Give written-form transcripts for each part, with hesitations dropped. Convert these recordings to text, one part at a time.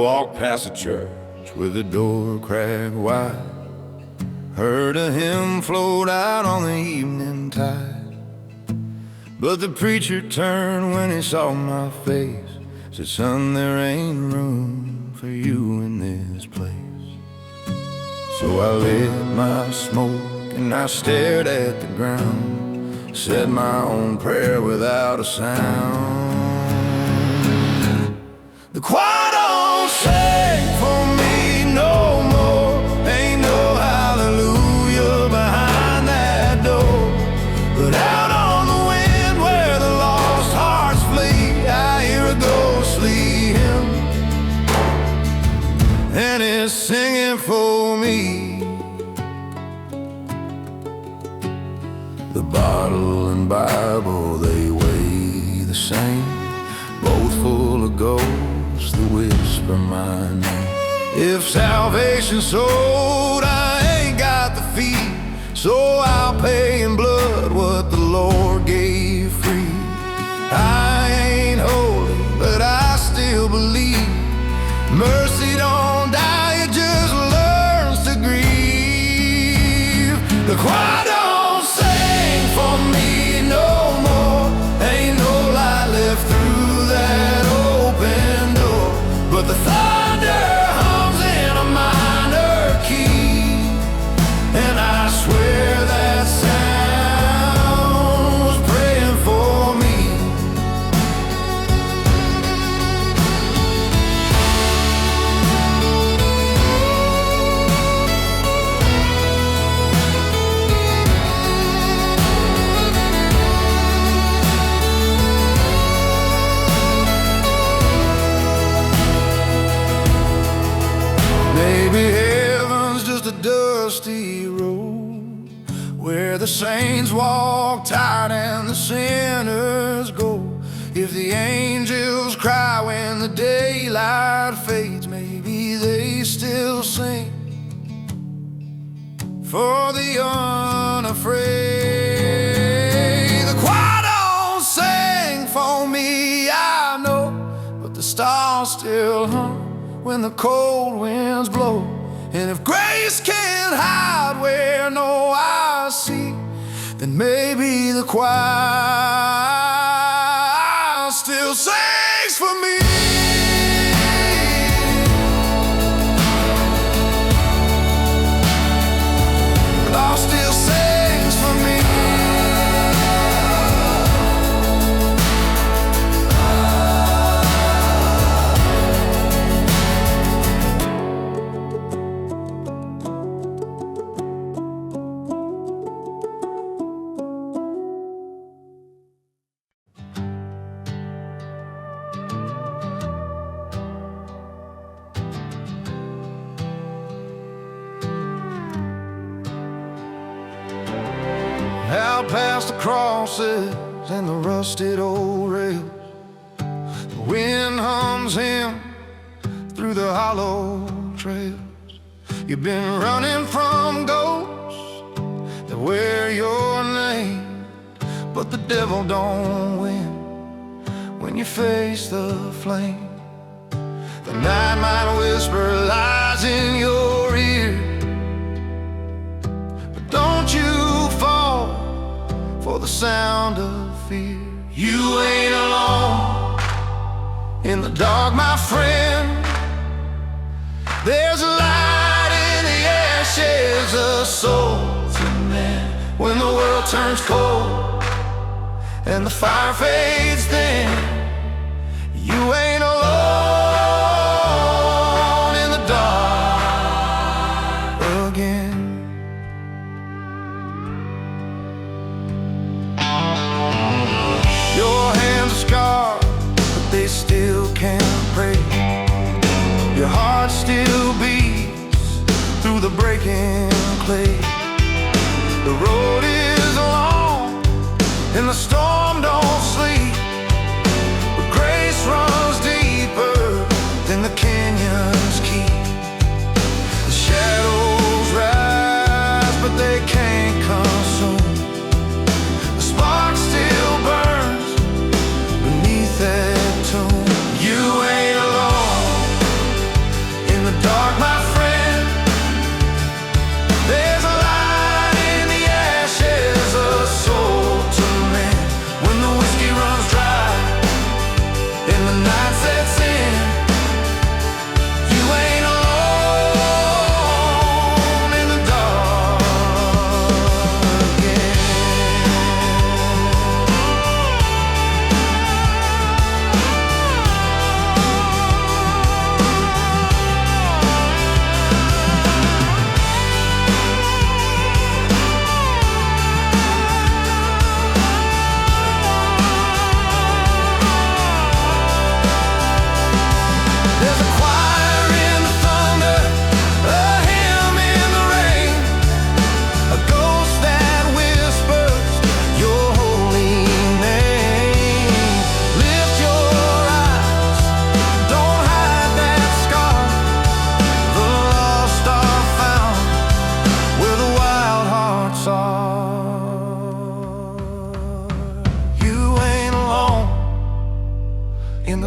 walked past a church with the door cracked wide. Heard a hymn float out on the evening tide. But the preacher turned when he saw my face, said, "Son, there ain't room for you in this place." So I lit my smoke and I stared at the ground, said my own prayer without a sound. The choir don't sing for me no more. Ain't no hallelujah behind that door. But out on the wind where the lost hearts flee, I hear a ghostly hymn, and it's singing for me. The bottle and Bible, they weigh the same, both full of ghosts that whisper my name. If salvation's sold, I ain't got the fee, so I'll pay in blood what the Lord gave free. I ain't holy, but I still believe mercy don't die, it just learns to grieve. The choir don't sing for me no more. Ain't no light left through that open door, but the thunder hums in a minor key, and I swear that sound was praying for me. Maybe heaven's just a dusty road where the saints walk tired and the sinners go. If the angels cry when the daylight fades, maybe they still sing for the unafraid. The choir don't sing for me, I know, but the stars still hum when the cold winds blow. And if grace can't hide where no eyes see, then maybe the choir still sings for me. God still sings for me. Out past the crosses and the rusted old rails, the wind hums in through the hollow trails. You've been running from ghosts that wear your name, but the devil don't win when you face the flame. The night might whisper lies in your ear, but don't you fall for the sound of fear. You ain't alone in the dark, my friend. There's a light in the ashes, a soul to mend. When the world turns cold and the fire fades thin, you ain't alone in the dark again. Your hands are scarred, but they still can't pray. Your heart still beats through the breaking clay. The road is long and the storm don't sleep, but grace runs deeper than the canyons keep. The shadows rise, but they can't consume. The spark still burns beneath that tomb. You ain't alone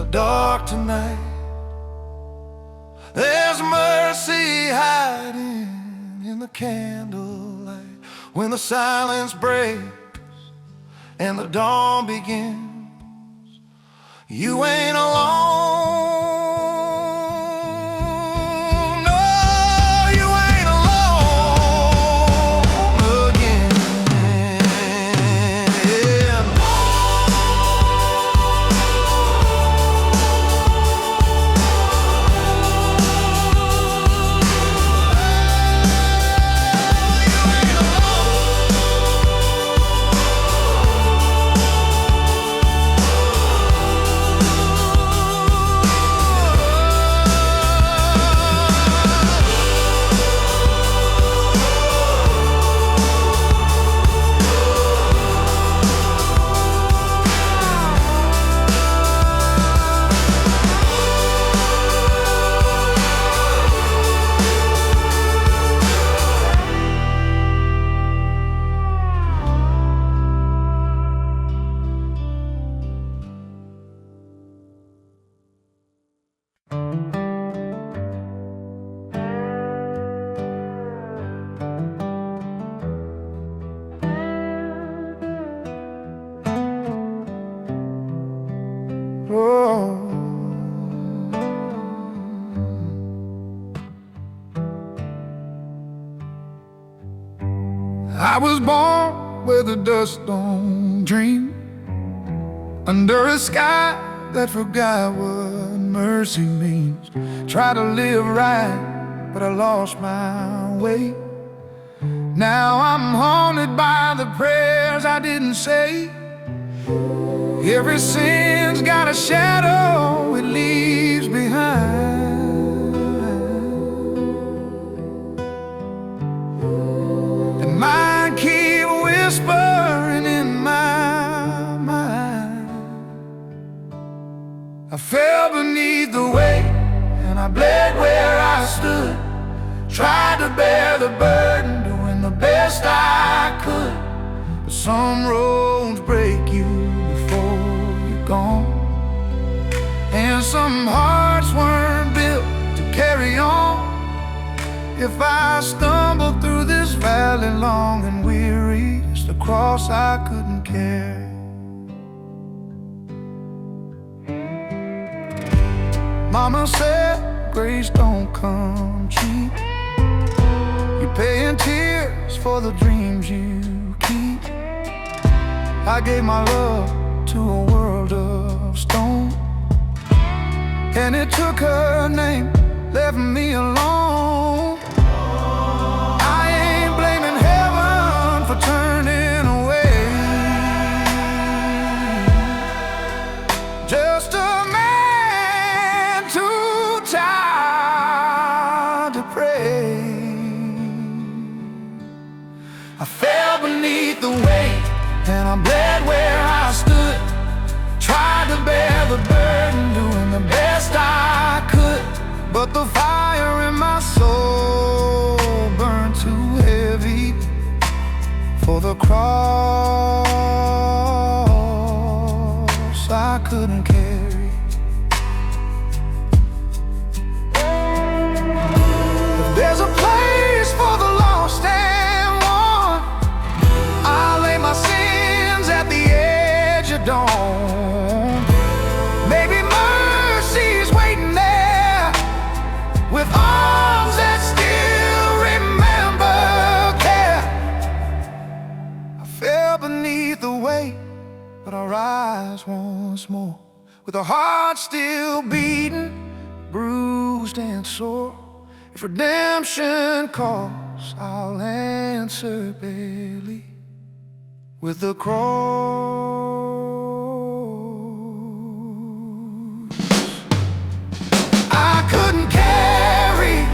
the dark tonight. There's mercy hiding in the candlelight. When the silence breaks and the dawn begins, you ain't alone. I was born where the dust don't dream, under a sky that forgot what mercy means. Tried to live right, but I lost my way. Now I'm haunted by the prayers I didn't say. Every sin's got a shadow it leaves behind. And mine keep whispering in my mind. I fell beneath the weight and I bled where I stood. Tried to bear the burden, doing the best I could. But some roads break you before you're gone, and some hearts weren't built to carry on. If I stumble through this valley long and weary, it's the cross I couldn't carry. Mama said grace don't come cheap. You pay in tears for the dreams you keep. I gave my love to a world of stone, and it took her name, left me alone. I ain't blaming heaven for turning away. Just a man too tired to pray. I fell beneath the weight and I bled where I stood. Tried to bear the burden, doing the best I could. But the fire in my soul burned too heavy for the cross I couldn't carry. If there's a place for the lost and one, I'll lay my sins at the edge of dawn. Maybe mercy's waiting there with arms that still remember care. I fell beneath the weight, but I rise once more, with a heart still beating, bruised and sore. If redemption calls, I'll answer barely with the cross. I couldn't carry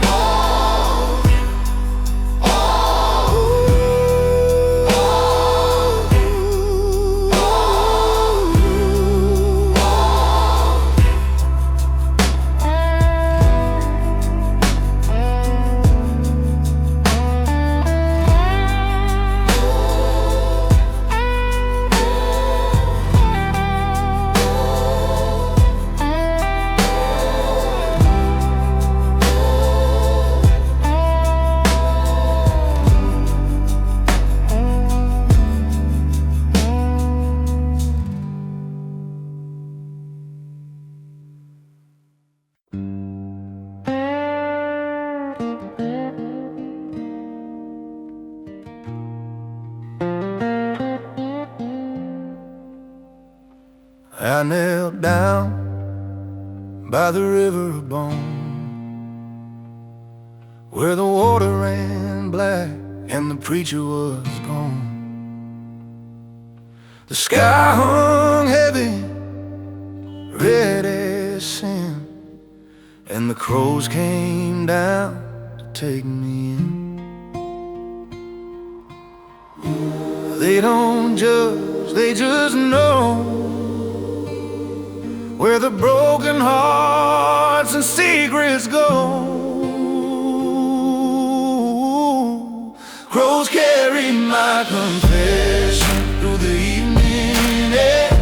I knelt down by the river of bone, where the water ran black and the preacher was gone. The sky hung heavy, red as sin, and the crows came down to take me in. They don't judge, they just know where the broken hearts and secrets go. Crows carry my confession through the evening air,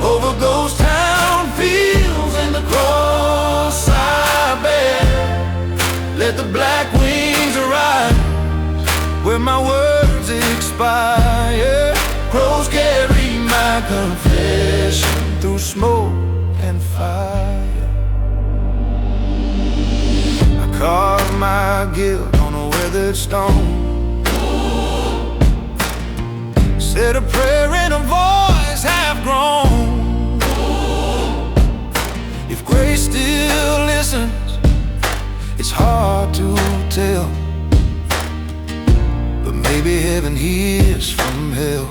over ghost town fields and the cross I bear. Let the black wings arise where my words expire. Crows carry my confession through smoke and fire. I carved my guilt on a weathered stone, said a prayer in a voice half grown. If grace still listens, it's hard to tell, but maybe heaven hears from hell.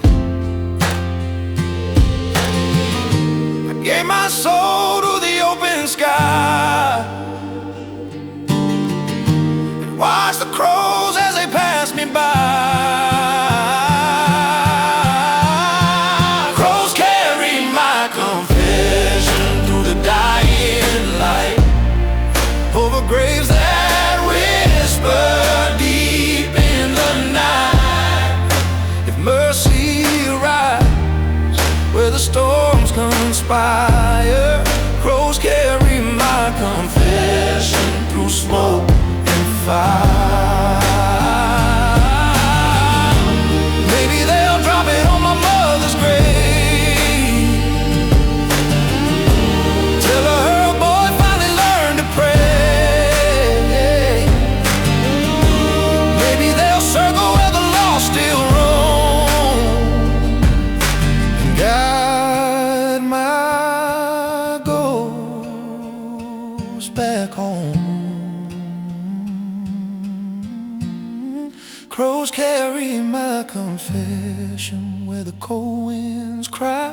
I gave my soul to the open sky and watched the crows as they passed me by. Crows carry my confession through the dying light, over graves that whisper deep in the night. If mercy arrives where the storms conspire, crows carry my confession through smoke and fire. Maybe they'll drop it on my mother's grave, tell her her boy finally learned to pray. Maybe they'll circle where the lost still roam and guide my ghost back home. Crows carry my confession where the cold winds cry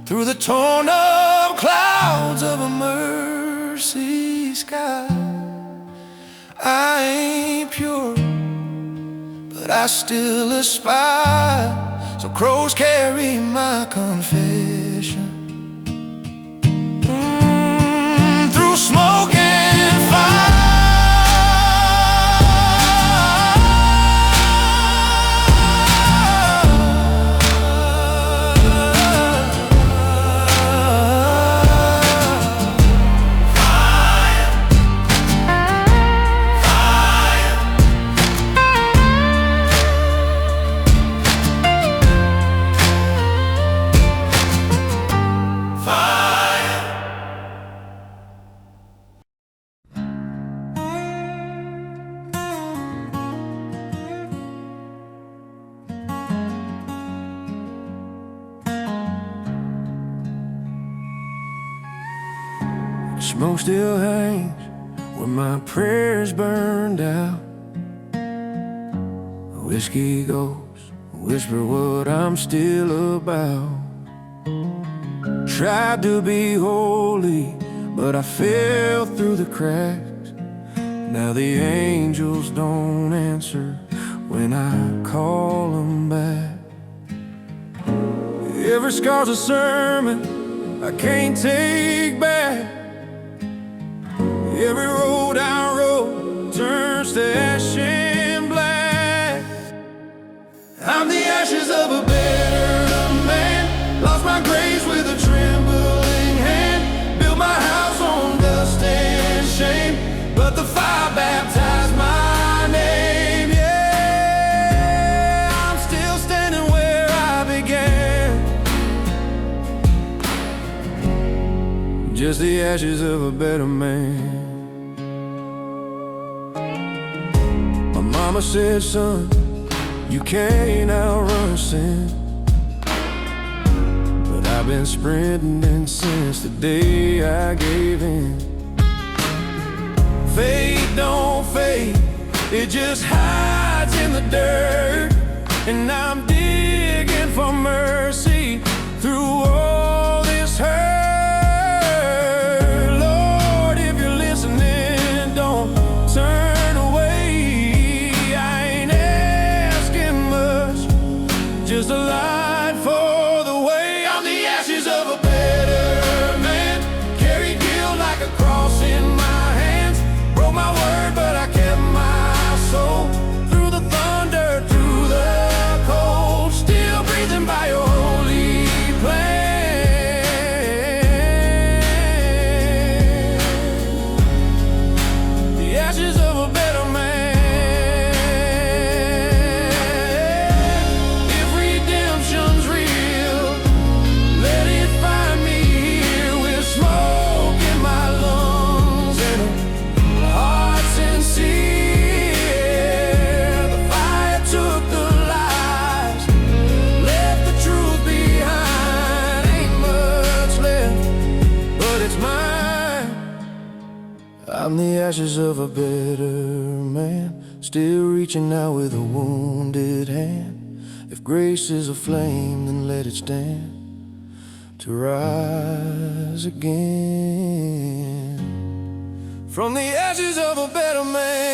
through the torn up clouds of a mercy sky. I ain't pure, but I still aspire. So crows carry my confession through smoke and fire. Smoke still hangs where my prayers burned out. Whiskey ghosts whisper what I'm still about. Tried to be holy, but I fell through the cracks. Now the angels don't answer when I call them back. Every scar's a sermon I can't take back. Every road I rode turns to ash and black. I'm the ashes of a better man, lost my grace with a trembling hand, built my house on dust and shame, but the fire baptized my name. Yeah, I'm still standing where I began, just the ashes of a better man. Mama said, son, you can't outrun sin, but I've been been sprinting since the day I gave in. Faith don't fade, it just hides in the dirt. And I'm digging for mercy through all this hurt. Lord, if you're listening, don't turn away. I ain't asking much, just a light for the way. I'm the ashes of a better man, carried guilt like a cross in my hands. Broke my word, but I kept my soul. Through the thunder, through the cold, still breathing by your holy plan. The ashes of a better man. If redemption's real, let it find me here with smoke in my lungs and a heart sincere. The fire took the lies, left the truth behind. Ain't much left, but it's mine. I'm the ashes of a better man, still reaching out with a wounded hand. If grace is a flame, then let it stand to rise again. From the ashes of a better man.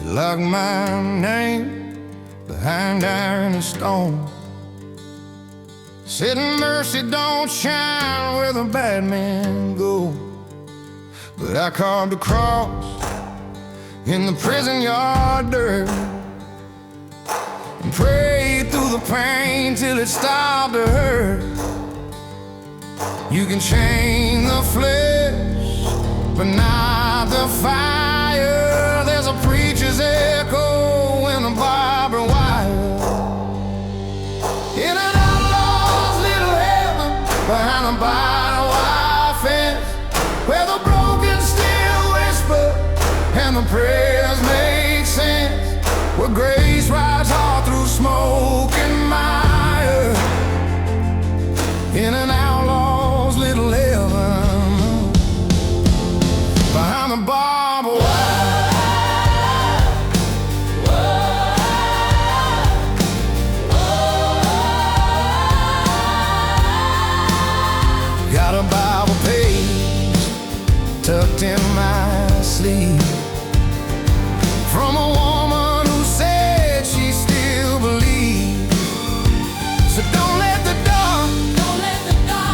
Lock my name behind iron and stone. Said mercy don't shine where the bad men go. But I carved a cross in the prison yard dirt and prayed through the pain till it stopped to hurt. You can chain the flesh, but not the fire. There's a preacher's echo in a barbed wire. In an outlaw's little heaven, behind a barbed wire fence, where the broken still whisper and the prayers make sense, where grace rides hard through smoke and mire. In an outlaw's little heaven, behind the barbed wire. Got a Bible page tucked in my sleeve from a woman who said she still believes. So don't let the dark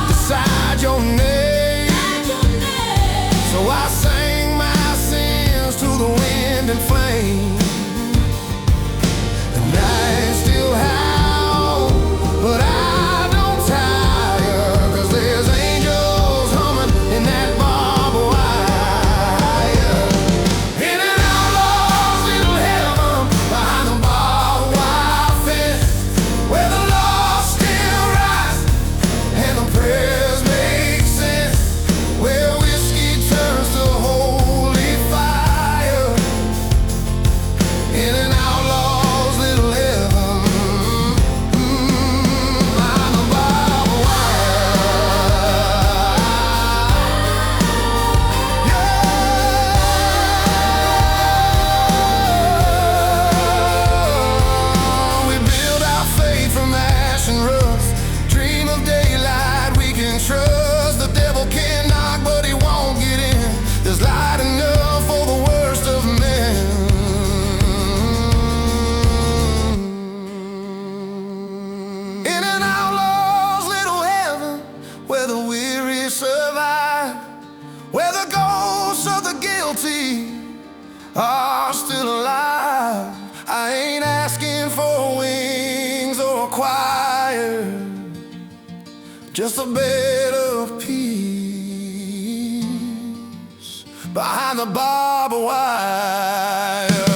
decide your name. So I sang my sins to the wind and flame. The night still howls, but I don't tire, 'cause there's angels humming in that barbed wire. In an outlaw's little heaven, behind the barbed wire fence, where the lost still rise and the prayers make sense, where whiskey turns to holy fire. In an outlaw's little heaven, behind the barbed wire. We build our faith from ash and rust, dream of daylight we can trust. The devil can knock, but he won't get in. There's light enough for the worst of men. In an outlaw's little heaven, where the weary survive, where the ghosts of the guilty are still alive. I ain't asking for wings or a choir, just a bit of peace behind the barbed wire.